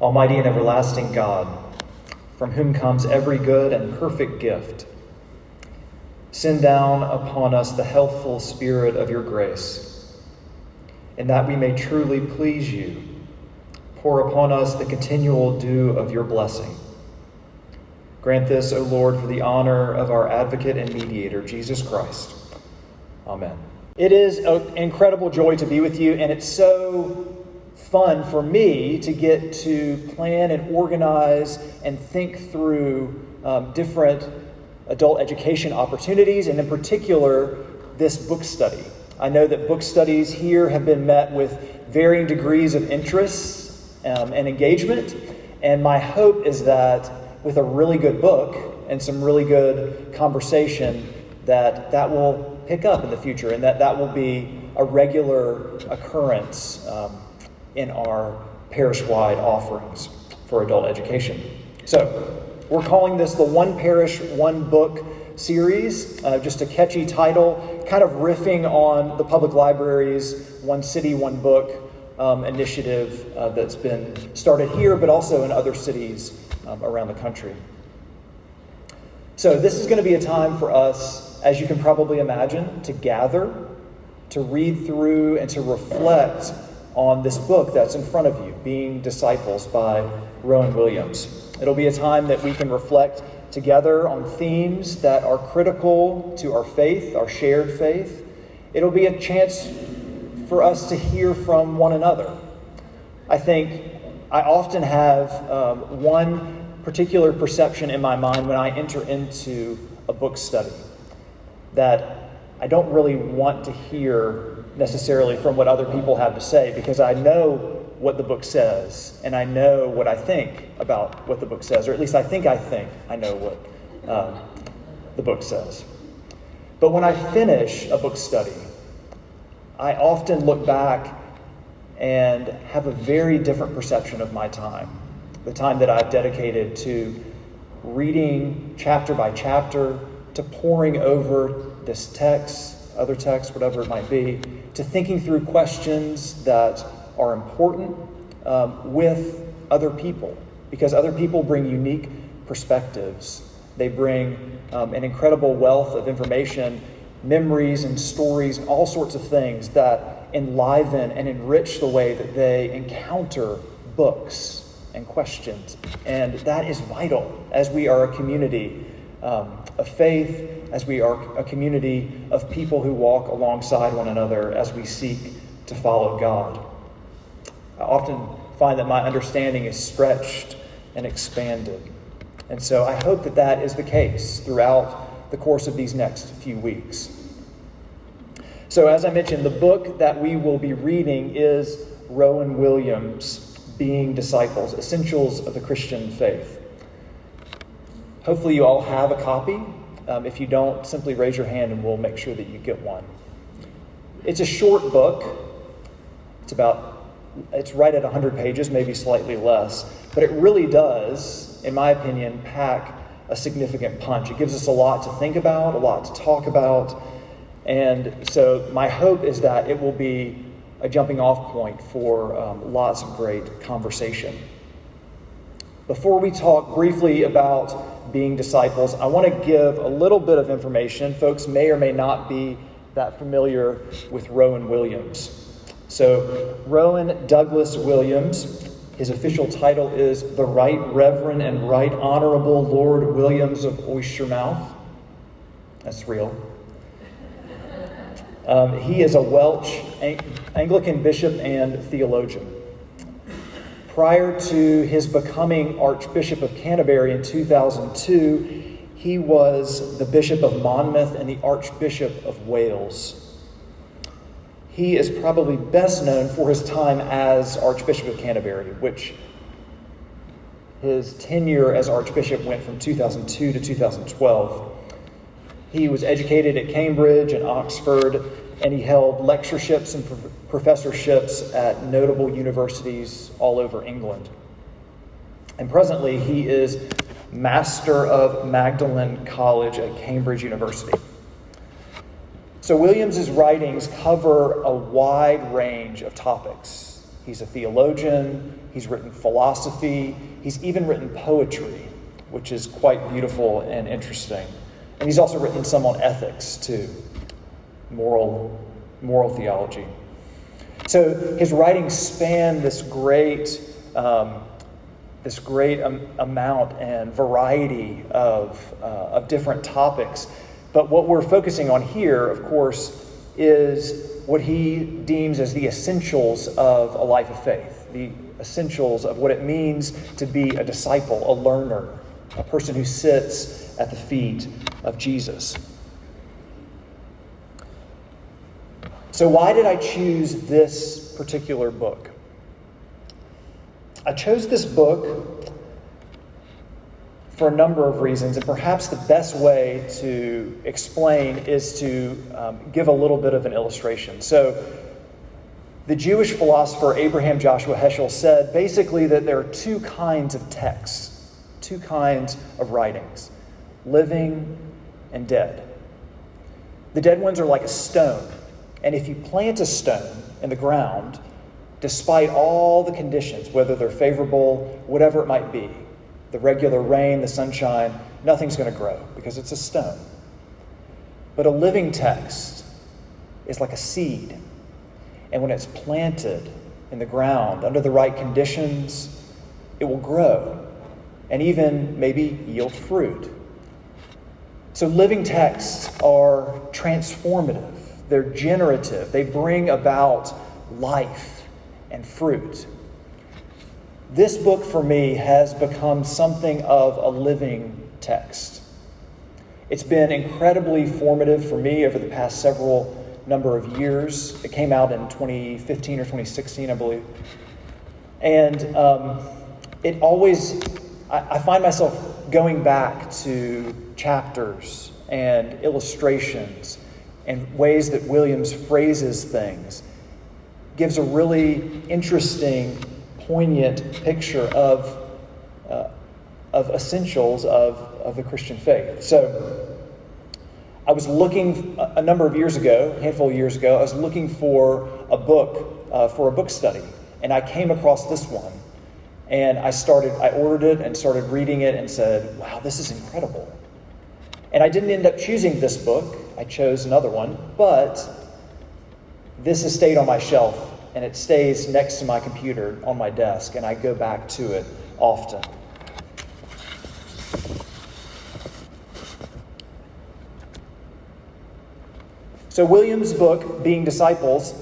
Almighty and everlasting God, from whom comes every good and perfect gift, send down upon us the healthful spirit of your grace, and that we may truly please you, pour upon us the continual dew of your blessing. Grant this, O Lord, for the honor of our advocate and mediator, Jesus Christ. Amen. It is an incredible joy to be with you, and it's so fun for me to get to plan and organize and think through different adult education opportunities, and in particular, this book study. I know that book studies here have been met with varying degrees of interest and engagement, and my hope is that with a really good book and some really good conversation, that will pick up in the future, and that will be a regular occurrence in our parish-wide offerings for adult education. So we're calling this the One Parish, One Book series, just a catchy title, kind of riffing on the public library's One City, One Book initiative that's been started here, but also in other cities around the country. So this is going to be a time for us, as you can probably imagine, to gather, to read through, and to reflect on this book that's in front of you, Being Disciples by Rowan Williams. It'll be a time that we can reflect together on themes that are critical to our faith, our shared faith. It'll be a chance for us to hear from one another. I think I often have one particular perception in my mind when I enter into a book study, that I don't really want to hear necessarily from what other people have to say, because I know what the book says, and I know what I think about what the book says, or at least I think I know what the book says. But when I finish a book study, I often look back and have a very different perception of my time, the time that I've dedicated to reading chapter by chapter, to poring over this text, other texts, whatever it might be, to thinking through questions that are important with other people, because other people bring unique perspectives. They bring an incredible wealth of information, memories and stories, and all sorts of things that enliven and enrich the way that they encounter books and questions. And that is vital as we are a community of faith, as we are a community of people who walk alongside one another as we seek to follow God. I often find that my understanding is stretched and expanded. And so I hope that that is the case throughout the course of these next few weeks. So as I mentioned, the book that we will be reading is Rowan Williams' Being Disciples, Essentials of the Christian Faith. Hopefully you all have a copy. If you don't, simply raise your hand and we'll make sure that you get one. It's a short book. It's right at 100 pages, maybe slightly less, but it really does, in my opinion, pack a significant punch. It gives us a lot to think about, a lot to talk about, and so my hope is that it will be a jumping off point for lots of great conversation. Before we talk briefly about being disciples, I want to give a little bit of information. Folks may or may not be that familiar with Rowan Williams. So Rowan Douglas Williams, his official title is the Right Reverend and Right Honorable Lord Williams of Oystermouth. That's real. He is a Welsh Anglican bishop and theologian. Prior to his becoming Archbishop of Canterbury in 2002, he was the Bishop of Monmouth and the Archbishop of Wales. He is probably best known for his time as Archbishop of Canterbury, which his tenure as Archbishop went from 2002 to 2012. He was educated at Cambridge and Oxford, and he held lectureships and professorships at notable universities all over England. And presently, he is Master of Magdalen College at Cambridge University. So Williams's writings cover a wide range of topics. He's a theologian. He's written philosophy. He's even written poetry, which is quite beautiful and interesting. And he's also written some on ethics, too, moral theology. So his writings span this great amount and variety of different topics. But what we're focusing on here, of course, is what he deems as the essentials of a life of faith, the essentials of what it means to be a disciple, a learner, a person who sits at the feet of Jesus. So why did I choose this particular book? I chose this book for a number of reasons, and perhaps the best way to explain is to give a little bit of an illustration. So, the Jewish philosopher Abraham Joshua Heschel said basically that there are two kinds of texts, two kinds of writings, living and dead. The dead ones are like a stone, and if you plant a stone in the ground, despite all the conditions, whether they're favorable, whatever it might be, the regular rain, the sunshine, nothing's going to grow because it's a stone. But a living text is like a seed. And when it's planted in the ground under the right conditions, it will grow and even maybe yield fruit. So living texts are transformative. They're generative. They bring about life and fruit. This book for me has become something of a living text. It's been incredibly formative for me over the past number of years. It came out in 2015 or 2016, I believe. And I find myself going back to chapters and illustrations and ways that Williams phrases things. Gives a really interesting, poignant picture of essentials of the Christian faith. So I was looking a handful of years ago, I was looking for a book study, and I came across this one. And I ordered it and started reading it and said, wow, this is incredible. And I didn't end up choosing this book. I chose another one, but this has stayed on my shelf, and it stays next to my computer on my desk, and I go back to it often. So Williams' book, Being Disciples,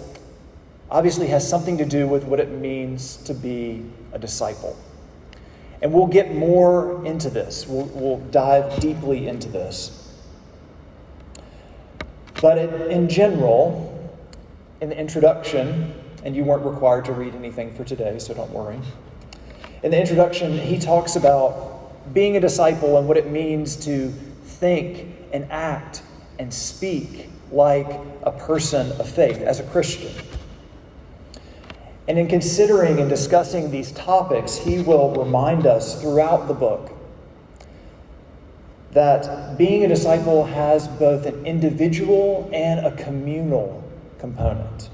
obviously has something to do with what it means to be a disciple. And we'll get more into this. We'll dive deeply into this. But in general, in the introduction, and you weren't required to read anything for today, so don't worry. In the introduction, he talks about being a disciple and what it means to think and act and speak like a person of faith, as a Christian. And in considering and discussing these topics, he will remind us throughout the book that being a disciple has both an individual and a communal component.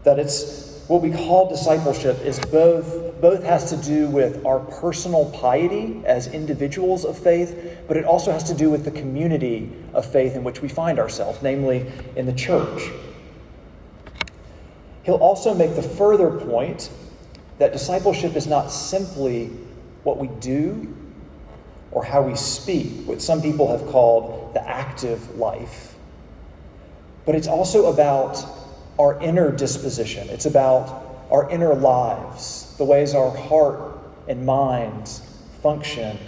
That it's what we call discipleship is both has to do with our personal piety as individuals of faith, but it also has to do with the community of faith in which we find ourselves, namely in the church. He'll also make the further point that discipleship is not simply what we do or how we speak, what some people have called the active life, but it's also about our inner disposition. It's about our inner lives, the ways our heart and minds function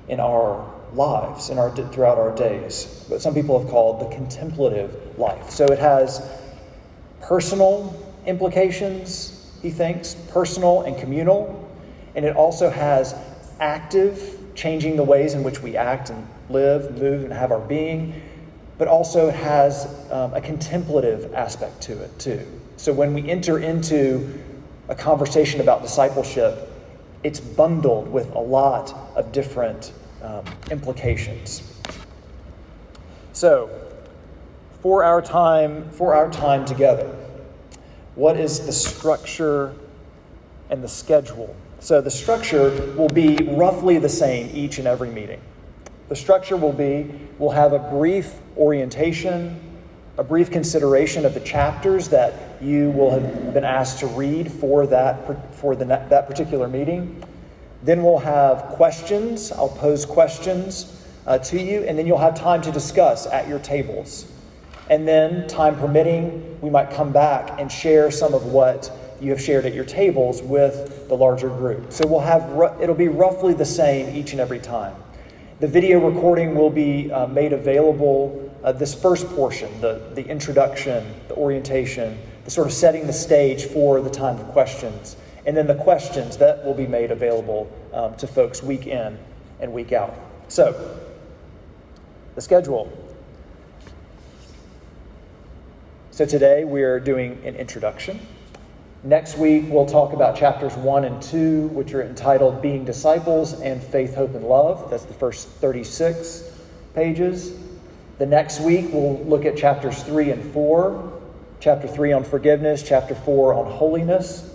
in our lives, throughout our days. What some people have called the contemplative life. So it has personal implications, he thinks, personal and communal, and it also has active, changing the ways in which we act and live, move, and have our being, but also has a contemplative aspect to it too. So when we enter into a conversation about discipleship, it's bundled with a lot of different implications. So, for our time together, what is the structure and the schedule? So the structure will be roughly the same each and every meeting. The structure will be, we'll have a brief orientation, a brief consideration of the chapters that you will have been asked to read for that particular meeting. Then we'll have questions. I'll pose questions to you, and then you'll have time to discuss at your tables. And then, time permitting, we might come back and share some of what you have shared at your tables with the larger group. So it'll be roughly the same each and every time. The video recording will be made available. This first portion, the introduction, the orientation, the sort of setting the stage for the time of questions, and then the questions that will be made available to folks week in and week out. So, the schedule. So today we're doing an introduction. Next week we'll talk about chapters 1 and 2, which are entitled Being Disciples and Faith, Hope, and Love. That's the first 36 pages. The next week we'll look at chapters 3 and 4. Chapter 3 on forgiveness, chapter 4 on holiness.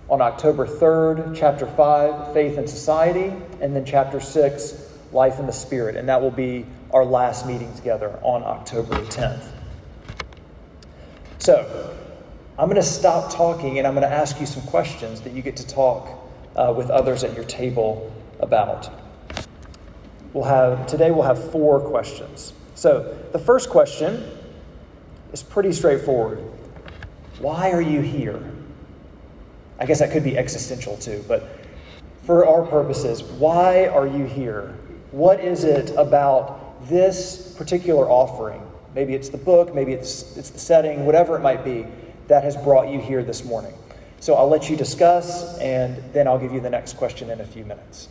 On October 3rd, chapter 5, Faith and Society, and then chapter 6, Life in the Spirit. And that will be our last meeting together on October 10th. So, I'm going to stop talking and I'm going to ask you some questions that you get to talk with others at your table about. Today we'll have 4 questions. So, the first question is pretty straightforward. Why are you here? I guess that could be existential too, but for our purposes, why are you here? What is it about this particular offering? Maybe it's the book, maybe it's the setting, whatever it might be, that has brought you here this morning. So I'll let you discuss, and then I'll give you the next question in a few minutes.